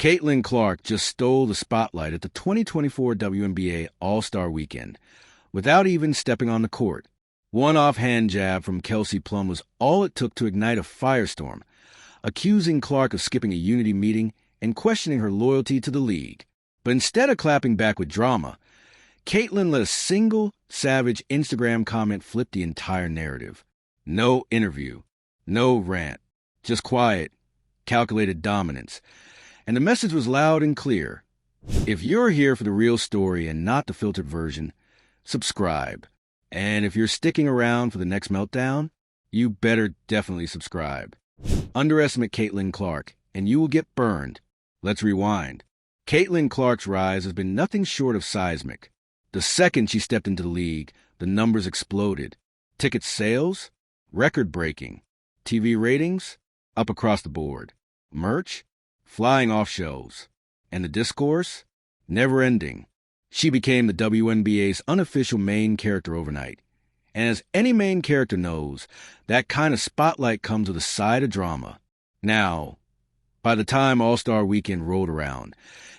Caitlin Clark just stole the spotlight at the 2024 WNBA All-Star Weekend without even stepping on the court. One offhand jab from Kelsey Plum was all it took to ignite a firestorm, accusing Clark of skipping a unity meeting and questioning her loyalty to the league. But instead of clapping back with drama, Caitlin let a single savage Instagram comment flip the entire narrative. No interview, no rant, just quiet, calculated dominance. And the message was loud and clear. If you're here for the real story and not the filtered version, subscribe. And if you're sticking around for the next meltdown, you better definitely subscribe. Underestimate Caitlin Clark, and you will get burned. Let's rewind. Caitlin Clark's rise has been nothing short of seismic. The second she stepped into the league, the numbers exploded. Ticket sales? Record-breaking. TV ratings? Up across the board. Merch? Flying off shelves. And the discourse? Never-ending. She became the WNBA's unofficial main character overnight. And as any main character knows, that kind of spotlight comes with a side of drama. Now, by the time All-Star Weekend rolled around,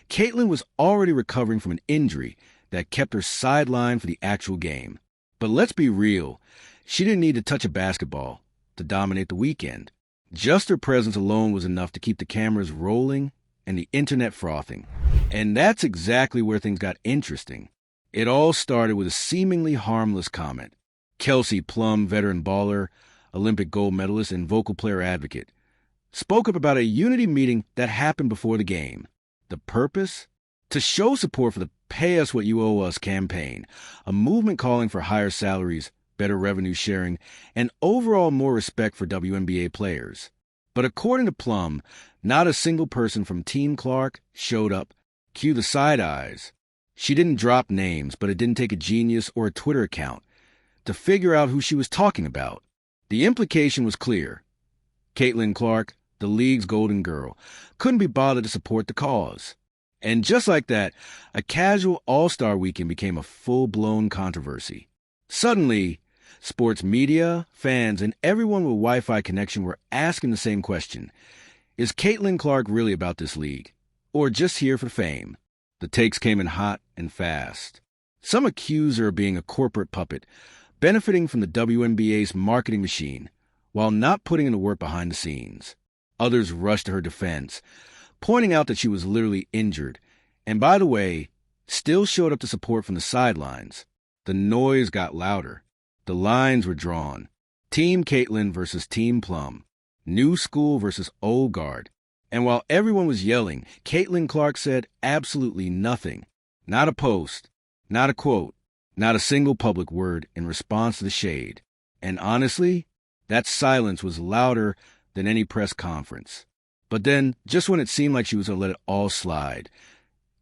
Caitlin was already recovering from an injury that kept her sidelined for the actual game. But let's be real, she didn't need to touch a basketball to dominate the weekend. Just her presence alone was enough to keep the cameras rolling and the internet frothing. And that's exactly where things got interesting. It all started with a seemingly harmless comment. Kelsey Plum, veteran baller, Olympic gold medalist, and vocal player advocate, spoke up about a unity meeting that happened before the game. The purpose? To show support for the Pay Us What You Owe Us campaign, a movement calling for higher salaries, better revenue sharing, and overall more respect for WNBA players. But according to Plum, not a single person from Team Clark showed up. Cue the side eyes. She didn't drop names, but it didn't take a genius or a Twitter account to figure out who she was talking about. The implication was clear. Caitlin Clark, the league's golden girl, couldn't be bothered to support the cause. And just like that, a casual All-Star Weekend became a full-blown controversy. Suddenly, sports media, fans, and everyone with Wi-Fi connection were asking the same question. Is Caitlin Clark really about this league? Or just here for fame? The takes came in hot and fast. Some accuse her of being a corporate puppet, benefiting from the WNBA's marketing machine, while not putting in the work behind the scenes. Others rushed to her defense, pointing out that she was literally injured, and by the way, still showed up to support from the sidelines. The noise got louder. The lines were drawn. Team Caitlin versus Team Plum. New school versus old guard. And while everyone was yelling, Caitlin Clark said absolutely nothing. Not a post, not a quote, not a single public word in response to the shade. And honestly, that silence was louder than any press conference. But then, just when it seemed like she was going to let it all slide,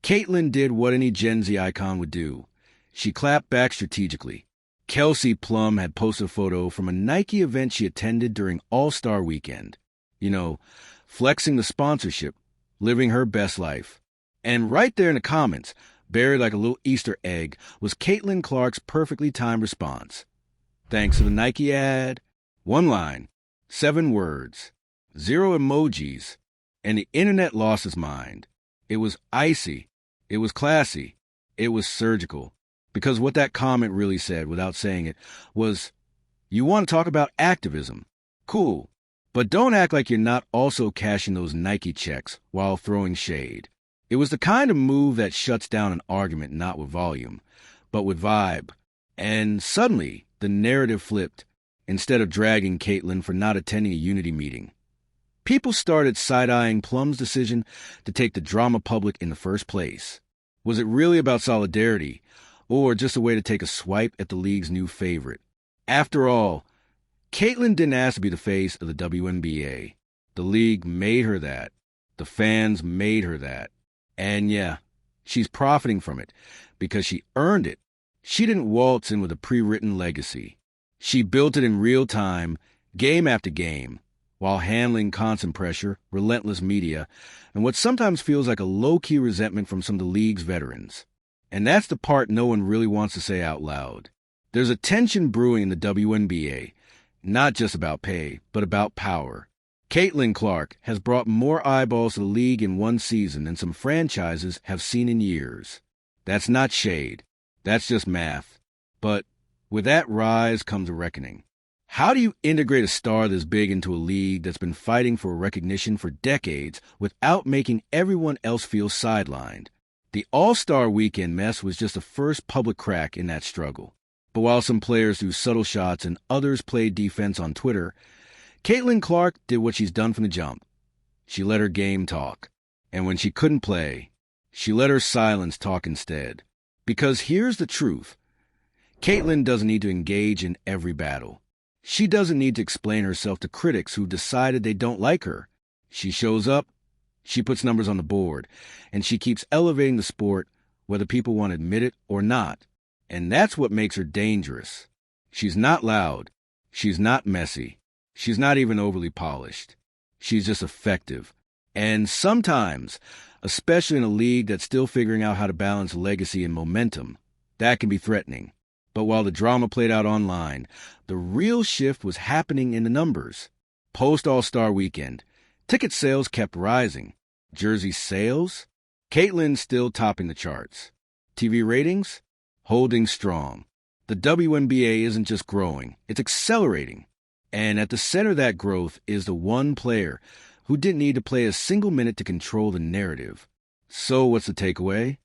Caitlin did what any Gen Z icon would do. She clapped back strategically. Kelsey Plum had posted a photo from a Nike event she attended during All-Star Weekend. You know, flexing the sponsorship, living her best life. And right there in the comments, buried like a little Easter egg, was Caitlin Clark's perfectly timed response. Thanks to the Nike ad, one line, 7 words, 0 emojis, and the internet lost its mind. It was icy. It was classy. It was surgical. Because what that comment really said, without saying it, was, you want to talk about activism? Cool. But don't act like you're not also cashing those Nike checks while throwing shade. It was the kind of move that shuts down an argument not with volume, but with vibe. And suddenly, the narrative flipped, instead of dragging Caitlin for not attending a unity meeting. People started side-eyeing Plum's decision to take the drama public in the first place. Was it really about solidarity, or just a way to take a swipe at the league's new favorite? After all, Caitlin didn't ask to be the face of the WNBA. The league made her that. The fans made her that. And yeah, she's profiting from it because she earned it. She didn't waltz in with a pre-written legacy. She built it in real time, game after game, while handling constant pressure, relentless media, and what sometimes feels like a low-key resentment from some of the league's veterans. And that's the part no one really wants to say out loud. There's a tension brewing in the WNBA, not just about pay, but about power. Caitlin Clark has brought more eyeballs to the league in one season than some franchises have seen in years. That's not shade. That's just math. But with that rise comes a reckoning. How do you integrate a star this big into a league that's been fighting for recognition for decades without making everyone else feel sidelined? The All-Star Weekend mess was just the first public crack in that struggle. But while some players threw subtle shots and others played defense on Twitter, Caitlin Clark did what she's done from the jump. She let her game talk. And when she couldn't play, she let her silence talk instead. Because here's the truth. Caitlin doesn't need to engage in every battle. She doesn't need to explain herself to critics who decided they don't like her. She shows up, she puts numbers on the board, and she keeps elevating the sport whether people want to admit it or not. And that's what makes her dangerous. She's not loud. She's not messy. She's not even overly polished. She's just effective. And sometimes, especially in a league that's still figuring out how to balance legacy and momentum, that can be threatening. But while the drama played out online, the real shift was happening in the numbers. Post-All-Star Weekend, ticket sales kept rising. Jersey sales? Caitlin still topping the charts. TV ratings? Holding strong. The WNBA isn't just growing, it's accelerating. And at the center of that growth is the one player who didn't need to play a single minute to control the narrative. So what's the takeaway?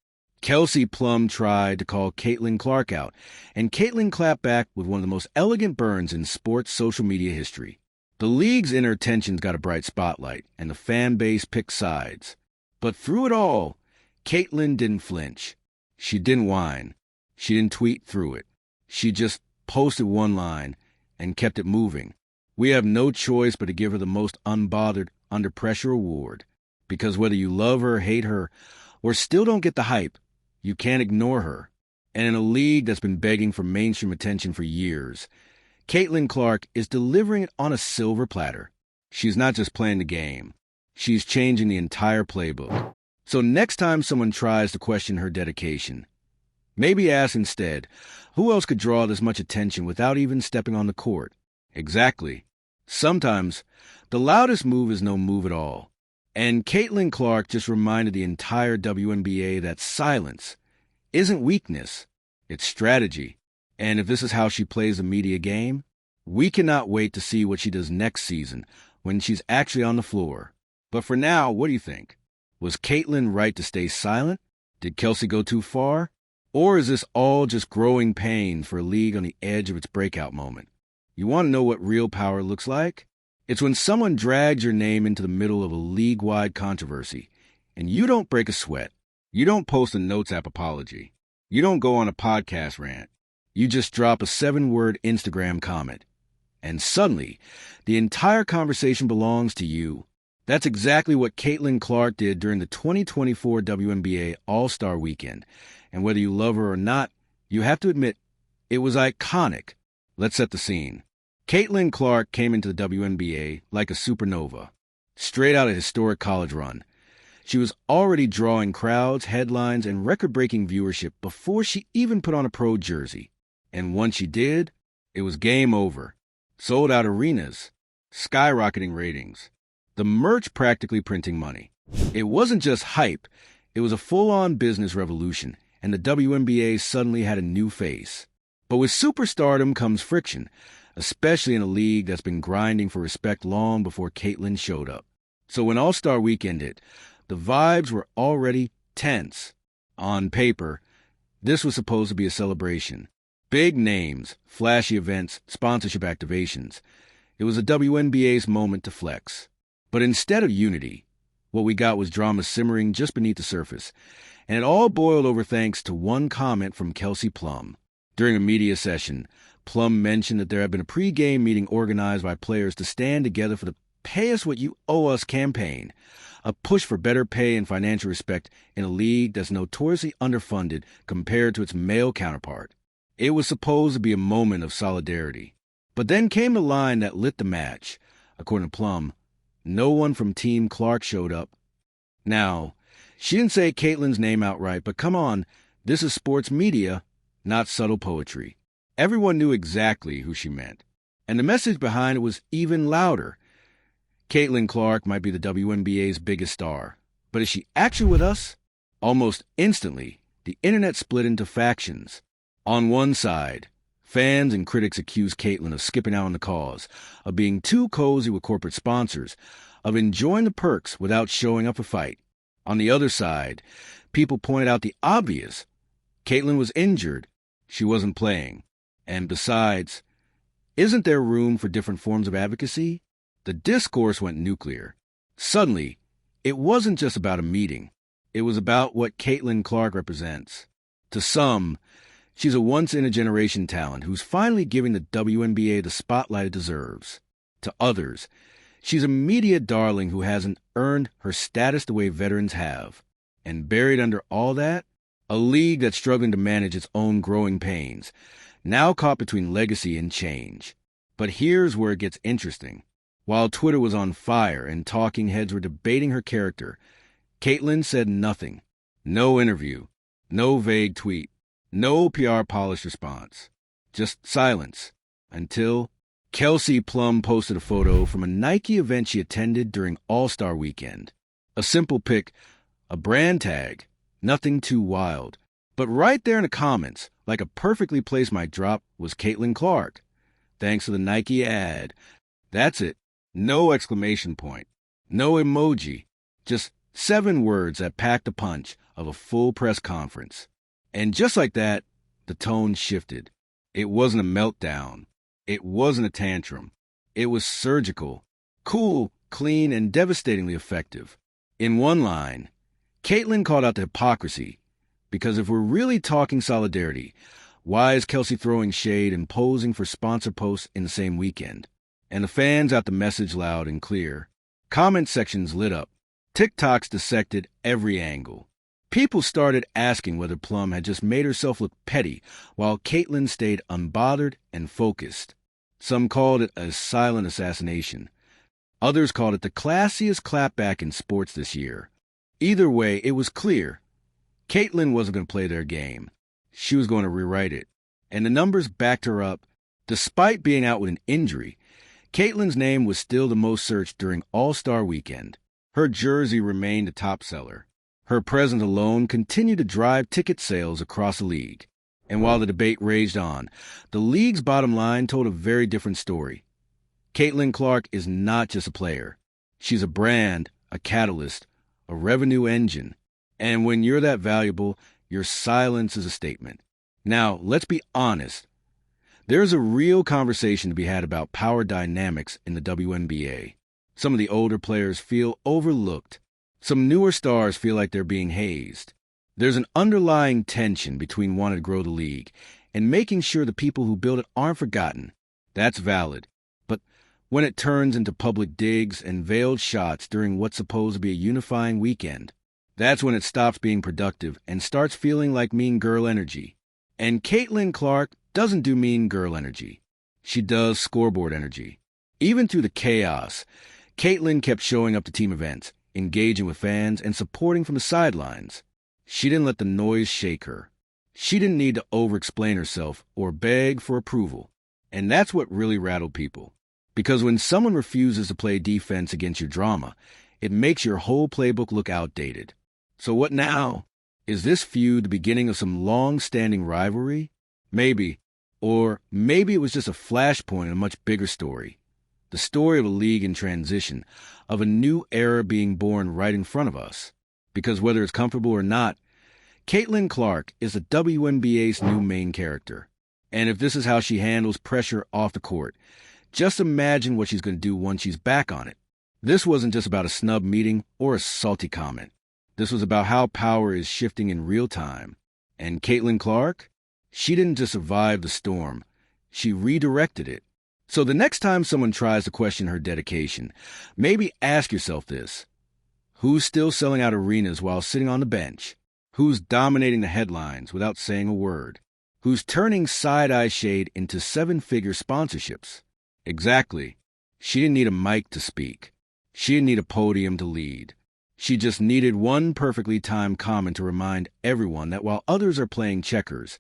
Kelsey Plum tried to call Caitlin Clark out, and Caitlin clapped back with one of the most elegant burns in sports social media history. The league's inner tensions got a bright spotlight, and the fan base picked sides. But through it all, Caitlin didn't flinch. She didn't whine. She didn't tweet through it. She just posted one line and kept it moving. We have no choice but to give her the most unbothered, under pressure award. Because whether you love her, hate her, or still don't get the hype, you can't ignore her. And in a league that's been begging for mainstream attention for years, Caitlin Clark is delivering it on a silver platter. She's not just playing the game. She's changing the entire playbook. So next time someone tries to question her dedication, maybe ask instead, who else could draw this much attention without even stepping on the court? Exactly. Sometimes, the loudest move is no move at all. And Caitlin Clark just reminded the entire WNBA that silence isn't weakness, it's strategy. And if this is how she plays the media game, we cannot wait to see what she does next season when she's actually on the floor. But for now, what do you think? Was Caitlin right to stay silent? Did Kelsey go too far? Or is this all just growing pains for a league on the edge of its breakout moment? You want to know what real power looks like? It's when someone drags your name into the middle of a league-wide controversy, and you don't break a sweat. You don't post a Notes app apology. You don't go on a podcast rant. You just drop a 7-word Instagram comment. And suddenly, the entire conversation belongs to you. That's exactly what Caitlin Clark did during the 2024 WNBA All-Star Weekend. And whether you love her or not, you have to admit, it was iconic. Let's set the scene. Caitlin Clark came into the WNBA like a supernova, straight out of a historic college run. She was already drawing crowds, headlines, and record-breaking viewership before she even put on a pro jersey. And once she did, it was game over. Sold out arenas, skyrocketing ratings, the merch practically printing money. It wasn't just hype, it was a full-on business revolution, and the WNBA suddenly had a new face. But with superstardom comes friction, especially in a league that's been grinding for respect long before Caitlin showed up. So when All-Star Weekend hit, the vibes were already tense. On paper, this was supposed to be a celebration. Big names, flashy events, sponsorship activations. It was the WNBA's moment to flex. But instead of unity, what we got was drama simmering just beneath the surface. And it all boiled over thanks to one comment from Kelsey Plum. During a media session, Plum mentioned that there had been a pre-game meeting organized by players to stand together for the Pay Us What You Owe Us campaign, a push for better pay and financial respect in a league that's notoriously underfunded compared to its male counterpart. It was supposed to be a moment of solidarity. But then came the line that lit the match. According to Plum, no one from Team Clark showed up. Now, she didn't say Caitlin's name outright, but come on, this is sports media, not subtle poetry. Everyone knew exactly who she meant. And the message behind it was even louder. Caitlin Clark might be the WNBA's biggest star, but is she actually with us? Almost instantly, the internet split into factions. On one side, fans and critics accuse Caitlin of skipping out on the cause, of being too cozy with corporate sponsors, of enjoying the perks without showing up for fight. On the other side, people pointed out the obvious. Caitlin was injured. She wasn't playing. And besides, isn't there room for different forms of advocacy? The discourse went nuclear. Suddenly, it wasn't just about a meeting. It was about what Caitlin Clark represents. To some, she's a once-in-a-generation talent who's finally giving the WNBA the spotlight it deserves. To others, she's a media darling who hasn't earned her status the way veterans have. And buried under all that, a league that's struggling to manage its own growing pains, now caught between legacy and change. But here's where it gets interesting. While Twitter was on fire and talking heads were debating her character, Caitlin said nothing. No interview, no vague tweet, no PR-polished response. Just silence. Until Kelsey Plum posted a photo from a Nike event she attended during All-Star Weekend. A simple pic, a brand tag, nothing too wild. But right there in the comments, like a perfectly placed mic drop, was Caitlin Clark. Thanks to the Nike ad. That's it. No exclamation point. No emoji. Just 7 words that packed a punch of a full press conference. And just like that, the tone shifted. It wasn't a meltdown. It wasn't a tantrum. It was surgical, cool, clean, and devastatingly effective. In one line, Caitlin called out the hypocrisy. Because if we're really talking solidarity, why is Kelsey throwing shade and posing for sponsor posts in the same weekend? And the fans got the message loud and clear. Comment sections lit up. TikToks dissected every angle. People started asking whether Plum had just made herself look petty, while Caitlin stayed unbothered and focused. Some called it a silent assassination. Others called it the classiest clapback in sports this year. Either way, it was clear. Caitlin wasn't going to play their game. She was going to rewrite it. And the numbers backed her up. Despite being out with an injury, Caitlin's name was still the most searched during All-Star Weekend. Her jersey remained a top seller. Her presence alone continued to drive ticket sales across the league. And while the debate raged on, the league's bottom line told a very different story. Caitlin Clark is not just a player. She's a brand, a catalyst, a revenue engine. And when you're that valuable, your silence is a statement. Now, let's be honest. There's a real conversation to be had about power dynamics in the WNBA. Some of the older players feel overlooked. Some newer stars feel like they're being hazed. There's an underlying tension between wanting to grow the league and making sure the people who build it aren't forgotten. That's valid. But when it turns into public digs and veiled shots during what's supposed to be a unifying weekend, that's when it stops being productive and starts feeling like mean girl energy. And Caitlin Clark doesn't do mean girl energy. She does scoreboard energy. Even through the chaos, Caitlin kept showing up to team events, engaging with fans, and supporting from the sidelines. She didn't let the noise shake her. She didn't need to over-explain herself or beg for approval. And that's what really rattled people. Because when someone refuses to play defense against your drama, it makes your whole playbook look outdated. So what now? Is this feud the beginning of some long-standing rivalry? Maybe. Or maybe it was just a flashpoint in a much bigger story. The story of a league in transition, of a new era being born right in front of us. Because whether it's comfortable or not, Caitlin Clark is the WNBA's new main character. And if this is how she handles pressure off the court, just imagine what she's going to do once she's back on it. This wasn't just about a snub meeting or a salty comment. This was about how power is shifting in real time. And Caitlin Clark? She didn't just survive the storm. She redirected it. So the next time someone tries to question her dedication, maybe ask yourself this. Who's still selling out arenas while sitting on the bench? Who's dominating the headlines without saying a word? Who's turning side-eye shade into 7-figure sponsorships? Exactly. She didn't need a mic to speak. She didn't need a podium to lead. She just needed one perfectly timed comment to remind everyone that while others are playing checkers,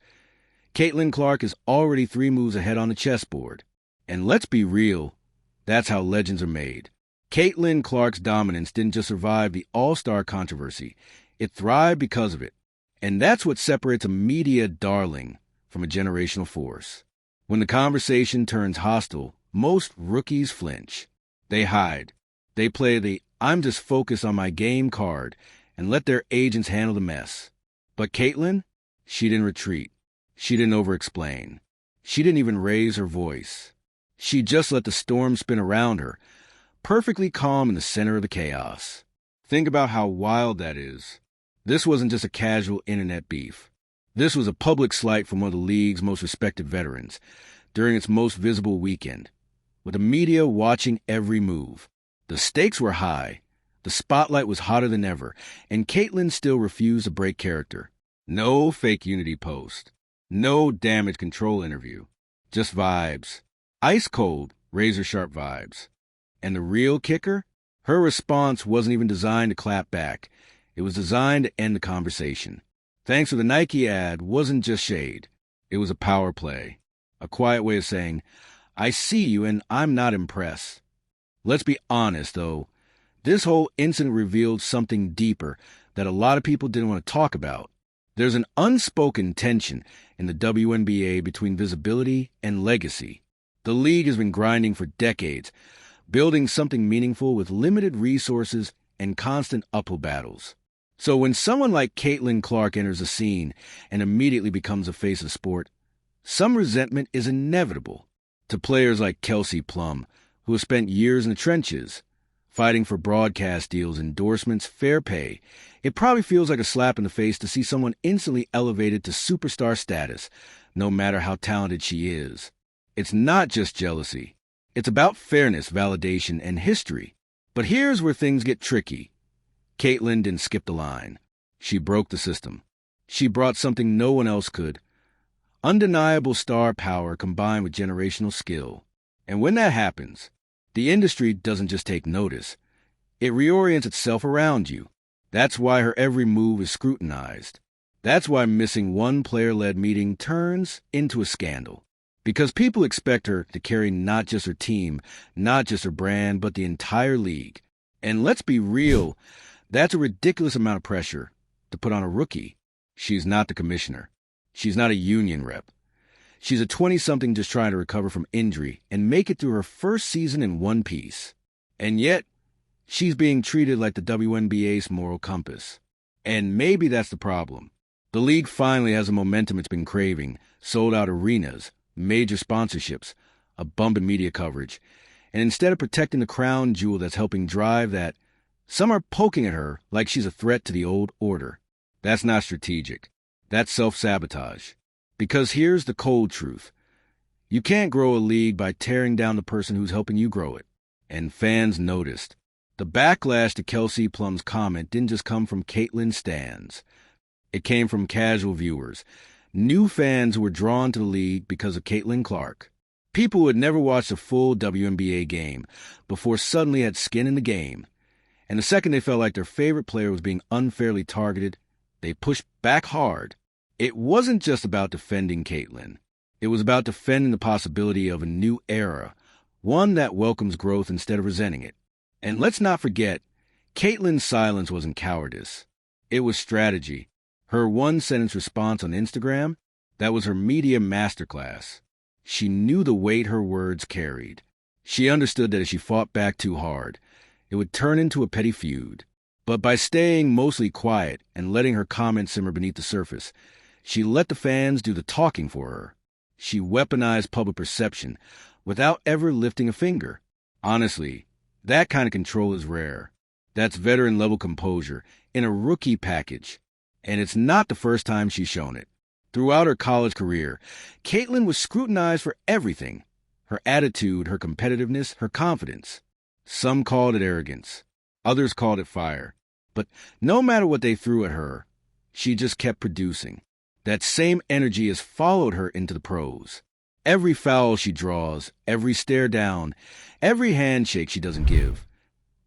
Caitlin Clark is already 3 moves ahead on the chessboard. And let's be real, that's how legends are made. Caitlin Clark's dominance didn't just survive the All-Star controversy. It thrived because of it. And that's what separates a media darling from a generational force. When the conversation turns hostile, most rookies flinch. They hide. They play the "I'm just focused on my game" card and let their agents handle the mess. But Caitlin, she didn't retreat. She didn't over-explain. She didn't even raise her voice. She just let the storm spin around her, perfectly calm in the center of the chaos. Think about how wild that is. This wasn't just a casual internet beef. This was a public slight from one of the league's most respected veterans during its most visible weekend, with the media watching every move. The stakes were high. The spotlight was hotter than ever, and Caitlin still refused to break character. No fake unity post. No damage control interview. Just vibes. Ice cold, razor-sharp vibes. And the real kicker? Her response wasn't even designed to clap back. It was designed to end the conversation. Thanks to the Nike ad wasn't just shade. It was a power play. A quiet way of saying, I see you and I'm not impressed. Let's be honest, though. This whole incident revealed something deeper that a lot of people didn't want to talk about. There's an unspoken tension in the WNBA between visibility and legacy. The league has been grinding for decades, building something meaningful with limited resources and constant uphill battles. So when someone like Caitlin Clark enters the scene and immediately becomes a face of sport, some resentment is inevitable. To players like Kelsey Plum, who have spent years in the trenches, fighting for broadcast deals, endorsements, fair pay, it probably feels like a slap in the face to see someone instantly elevated to superstar status, no matter how talented she is. It's not just jealousy. It's about fairness, validation, and history. But here's where things get tricky. Caitlin didn't skip the line. She broke the system. She brought something no one else could. Undeniable star power combined with generational skill. And when that happens, the industry doesn't just take notice. It reorients itself around you. That's why her every move is scrutinized. That's why missing one player-led meeting turns into a scandal. Because people expect her to carry not just her team, not just her brand, but the entire league. And let's be real, that's a ridiculous amount of pressure to put on a rookie. She's not the commissioner. She's not a union rep. She's a 20-something just trying to recover from injury and make it through her first season in one piece. And yet, she's being treated like the WNBA's moral compass. And maybe that's the problem. The league finally has the momentum it's been craving, sold-out arenas, major sponsorships, a bump in media coverage. And instead of protecting the crown jewel that's helping drive that, some are poking at her like she's a threat to the old order. That's not strategic. That's self-sabotage. Because here's the cold truth. You can't grow a league by tearing down the person who's helping you grow it. And fans noticed. The backlash to Kelsey Plum's comment didn't just come from Caitlin stans. It came from casual viewers, new fans who were drawn to the league because of Caitlin Clark. People who had never watched a full WNBA game before suddenly had skin in the game. And the second they felt like their favorite player was being unfairly targeted, they pushed back hard. It wasn't just about defending Caitlin. It was about defending the possibility of a new era, one that welcomes growth instead of resenting it. And let's not forget, Caitlin's silence wasn't cowardice. It was strategy. Her one-sentence response on Instagram, that was her media masterclass. She knew the weight her words carried. She understood that if she fought back too hard, it would turn into a petty feud. But by staying mostly quiet and letting her comments simmer beneath the surface, she let the fans do the talking for her. She weaponized public perception without ever lifting a finger. Honestly, that kind of control is rare. That's veteran-level composure in a rookie package. And it's not the first time she's shown it. Throughout her college career, Caitlin was scrutinized for everything. Her attitude, her competitiveness, her confidence. Some called it arrogance. Others called it fire. But no matter what they threw at her, she just kept producing. That same energy has followed her into the pros. Every foul she draws, every stare down, every handshake she doesn't give.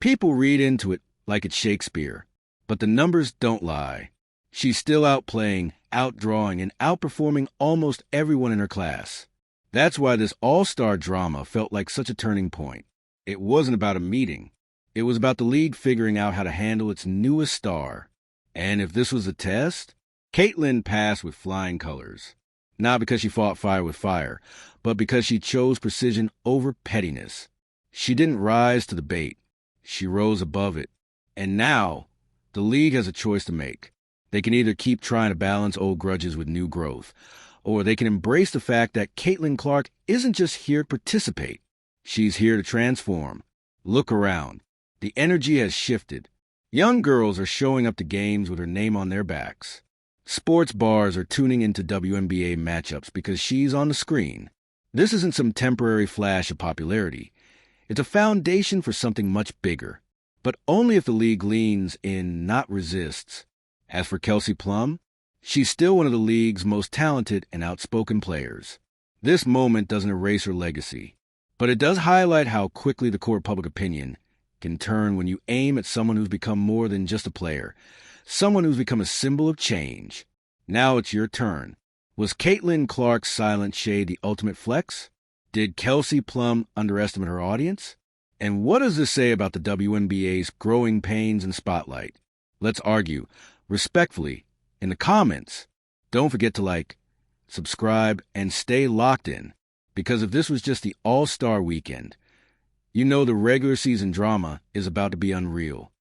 People read into it like it's Shakespeare. But the numbers don't lie. She's still outplaying, outdrawing, and outperforming almost everyone in her class. That's why this all-star drama felt like such a turning point. It wasn't about a meeting. It was about the league figuring out how to handle its newest star. And if this was a test, Caitlin passed with flying colors. Not because she fought fire with fire, but because she chose precision over pettiness. She didn't rise to the bait. She rose above it. And now, the league has a choice to make. They can either keep trying to balance old grudges with new growth, or they can embrace the fact that Caitlin Clark isn't just here to participate. She's here to transform. Look around. The energy has shifted. Young girls are showing up to games with her name on their backs. Sports bars are tuning into WNBA matchups because she's on the screen. This isn't some temporary flash of popularity. It's a foundation for something much bigger, but only if the league leans in, not resists. As for Kelsey Plum, she's still one of the league's most talented and outspoken players. This moment doesn't erase her legacy, but it does highlight how quickly the court public opinion can turn when you aim at someone who's become more than just a player, someone who's become a symbol of change. Now it's your turn. Was Caitlin Clark's silent shade the ultimate flex? Did Kelsey Plum underestimate her audience? And what does this say about the WNBA's growing pains and spotlight? Let's argue, respectfully, in the comments. Don't forget to like, subscribe, and stay locked in, because if this was just the All-Star weekend, you know the regular season drama is about to be unreal.